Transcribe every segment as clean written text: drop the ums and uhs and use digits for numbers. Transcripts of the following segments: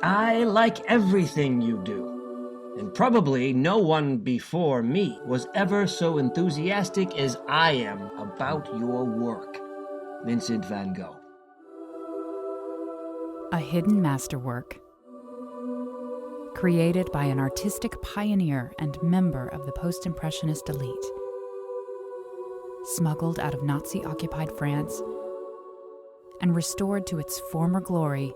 I like everything you do, and probably no one before me was ever so enthusiastic as I am about your work. Vincent van Gogh. A hidden masterwork. Created by an artistic pioneer and member of the post-impressionist elite. Smuggled out of Nazi-occupied France and restored to its former glory,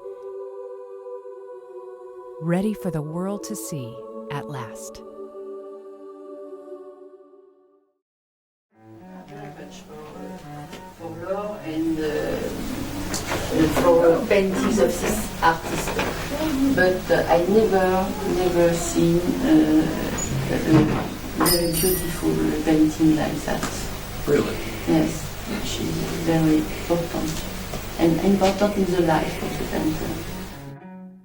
ready for the world to see at last. Very much for law and for paintings of this artist, but I never seen a very beautiful painting like that. Really? Yes, she's very important and important in the life of the painter.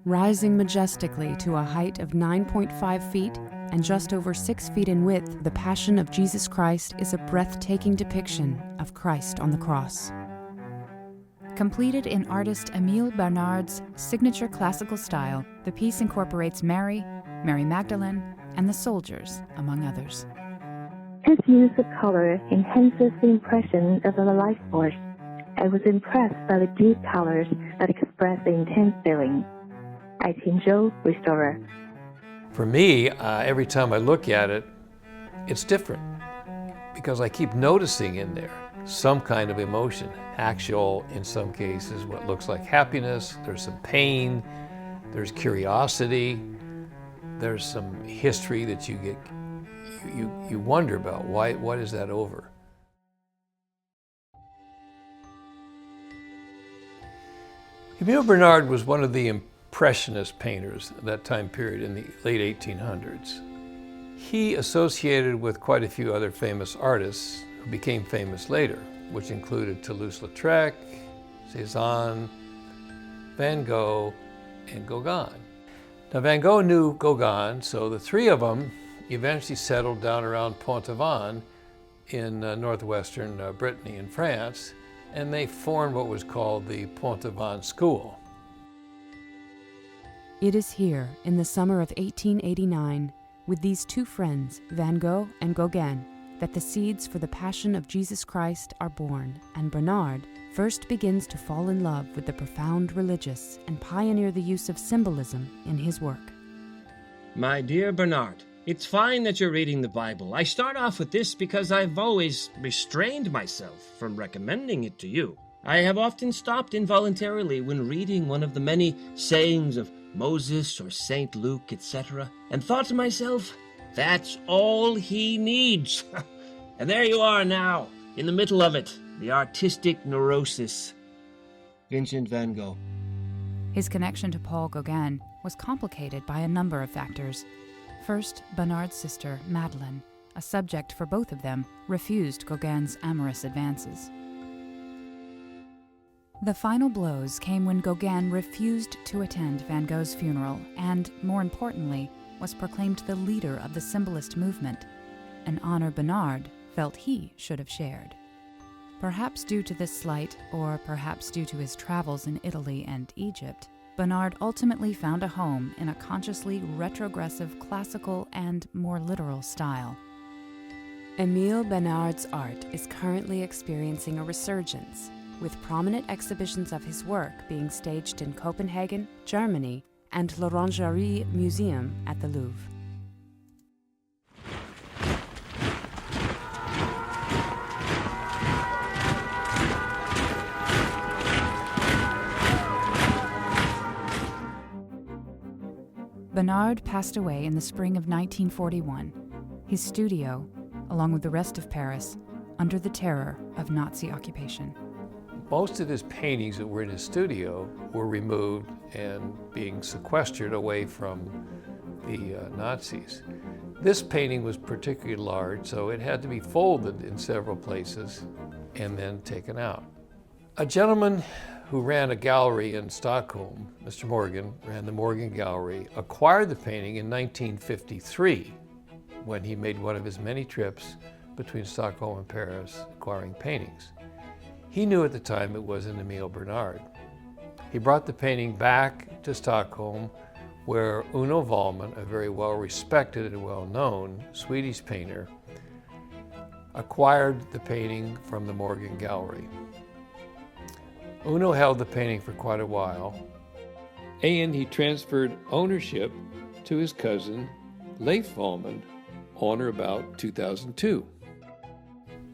Rising majestically to a height of 9.5 feet and just over 6 feet in width, the Passion of Jesus Christ is a breathtaking depiction of Christ on the cross. Completed in artist Émile Bernard's signature classical style, the piece incorporates Mary, Mary Magdalene, and the soldiers, among others. His use of color enhances the impression of the life force. I was impressed by the deep colors that express the intense feeling. Zhou, restorer. For me, every time I look at it, it's different because I keep noticing in there some kind of emotion. Actual, in some cases, what looks like happiness. There's some pain. There's curiosity. There's some history that you wonder about. What is that over? Émile Bernard was one of the Impressionist painters of that time period in the late 1800s. He associated with quite a few other famous artists who became famous later, which included Toulouse-Lautrec, Cézanne, Van Gogh, and Gauguin. Now Van Gogh knew Gauguin, so the three of them eventually settled down around Pont-Aven in northwestern Brittany in France, and they formed what was called the Pont-Aven School. It is here, in the summer of 1889, with these two friends, Van Gogh and Gauguin, that the seeds for the Passion of Jesus Christ are born, and Bernard first begins to fall in love with the profound religious and pioneer the use of symbolism in his work. My dear Bernard, it's fine that you're reading the Bible. I start off with this because I've always restrained myself from recommending it to you. I have often stopped involuntarily when reading one of the many sayings of Moses or St. Luke, etc., and thought to myself, that's all he needs. And there you are now, in the middle of it, the artistic neurosis. Vincent van Gogh. His connection to Paul Gauguin was complicated by a number of factors. First, Bernard's sister, Madeleine, a subject for both of them, refused Gauguin's amorous advances. The final blows came when Gauguin refused to attend Van Gogh's funeral and, more importantly, was proclaimed the leader of the symbolist movement, an honor Bernard felt he should have shared. Perhaps due to this slight, or perhaps due to his travels in Italy and Egypt, Bernard ultimately found a home in a consciously retrogressive classical and more literal style. Émile Bernard's art is currently experiencing a resurgence, with prominent exhibitions of his work being staged in Copenhagen, Germany, and l'Orangerie Museum at the Louvre. Bernard passed away in the spring of 1941, his studio, along with the rest of Paris, under the terror of Nazi occupation. Most of his paintings that were in his studio were removed and being sequestered away from the Nazis. This painting was particularly large, so it had to be folded in several places and then taken out. A gentleman who ran a gallery in Stockholm, Mr. Morgan, ran the Morgan Gallery, acquired the painting in 1953 when he made one of his many trips between Stockholm and Paris acquiring paintings. He knew at the time it was an Émile Bernard. He brought the painting back to Stockholm where Uno Wallman, a very well-respected and well-known Swedish painter, acquired the painting from the Morgan Gallery. Uno held the painting for quite a while, and he transferred ownership to his cousin, Leif Wallman, on or about 2002.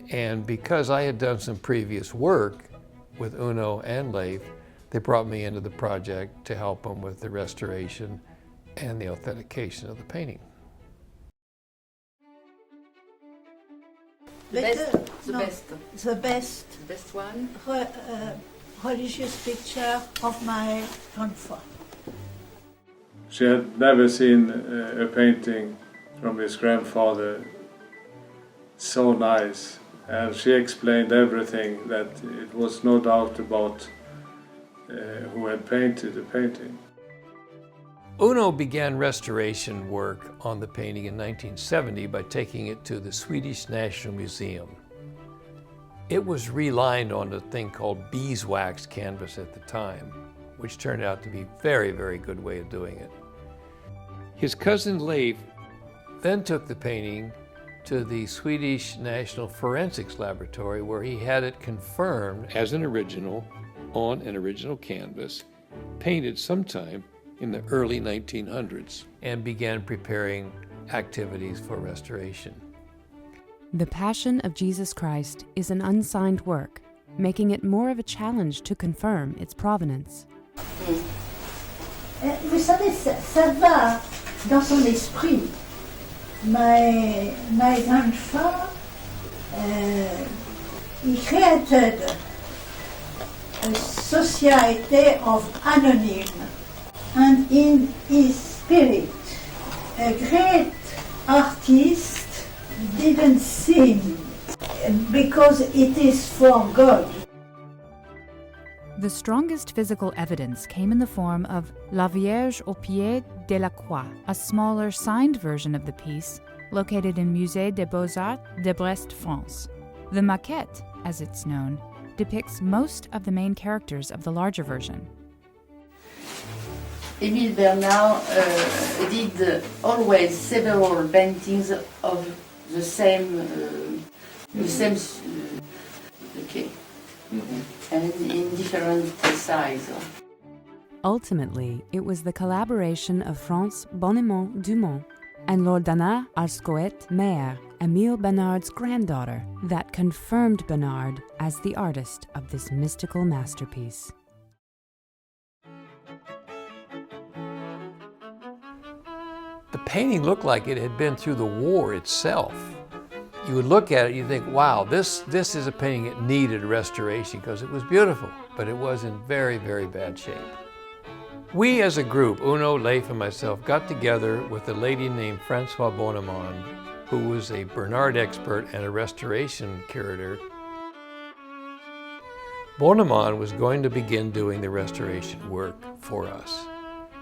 And because I had done some previous work with Uno and Leif, they brought me into the project to help them with the restoration and the authentication of the painting. The best one. Religious picture of my grandfather. She had never seen a painting from his grandfather so nice, and she explained everything, that it was no doubt about who had painted the painting. Uno began restoration work on the painting in 1970 by taking it to the Swedish National Museum. It was relined on a thing called beeswax canvas at the time, which turned out to be a very, very good way of doing it. His cousin Leif then took the painting to the Swedish National Forensics Laboratory, where he had it confirmed as an original on an original canvas, painted sometime in the early 1900s, and began preparing activities for restoration. The Passion of Jesus Christ is an unsigned work, making it more of a challenge to confirm its provenance. Vous savez, ça va dans son esprit. My grandfather, he created a society of anonymous, and in his spirit, a great artist didn't sing because it is for God. The strongest physical evidence came in the form of La Vierge au pied de la croix, a smaller signed version of the piece located in Musée des Beaux-Arts de Brest, France. The maquette, as it's known, depicts most of the main characters of the larger version. Émile Bernard did always several paintings of the same okay. And in different size. Ultimately, it was the collaboration of Franz Bonnement Dumont and Lord Dana Arscoët Meyer, Émile Bernard's granddaughter, that confirmed Bernard as the artist of this mystical masterpiece. The painting looked like it had been through the war itself. You would look at it, you'd think, wow, this is a painting that needed restoration because it was beautiful, but it was in very, very bad shape. We as a group, Uno, Leif, and myself, got together with a lady named Francois Bonnement, who was a Bernard expert and a restoration curator. Bonnement was going to begin doing the restoration work for us,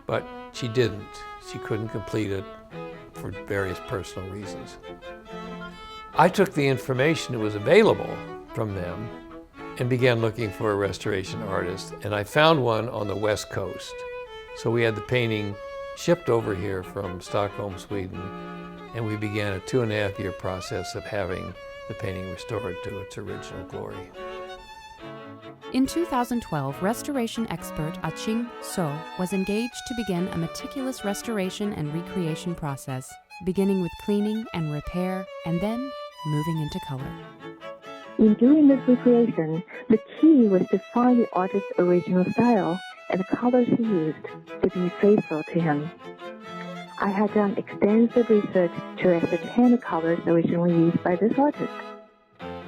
but she didn't. She couldn't complete it for various personal reasons. I took the information that was available from them and began looking for a restoration artist, and I found one on the West Coast. So we had the painting shipped over here from Stockholm, Sweden, and we began a 2.5-year process of having the painting restored to its original glory. In 2012, restoration expert Ah-Ching So was engaged to begin a meticulous restoration and recreation process, beginning with cleaning and repair, and then moving into color. In doing this recreation, the key was to find the artist's original style and the colors he used to be faithful to him. I had done extensive research to ascertain the colors originally used by this artist.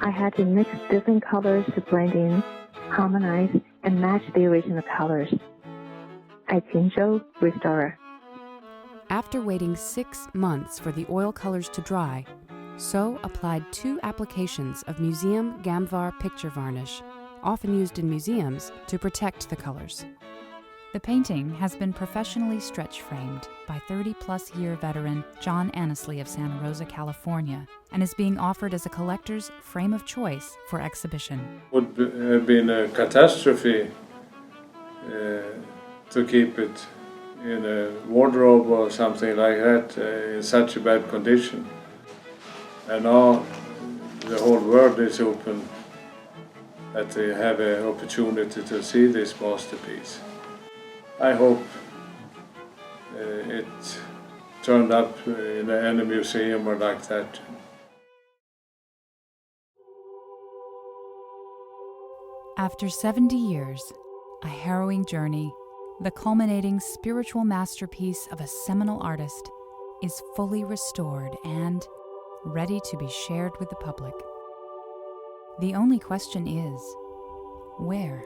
I had to mix different colors to blend in, harmonize, and match the original colors. Ai-Qing Zhou, restorer. After waiting 6 months for the oil colors to dry, So applied 2 applications of museum Gamvar picture varnish, often used in museums, to protect the colors. The painting has been professionally stretch-framed by 30-plus-year veteran John Annesley of Santa Rosa, California, and is being offered as a collector's frame of choice for exhibition. It would have been a catastrophe to keep it in a wardrobe or something like that in such a bad condition. And now the whole world is open that they have an opportunity to see this masterpiece. I hope it turned up in any museum or like that. After 70 years, a harrowing journey, the culminating spiritual masterpiece of a seminal artist is fully restored and ready to be shared with the public. The only question is, where?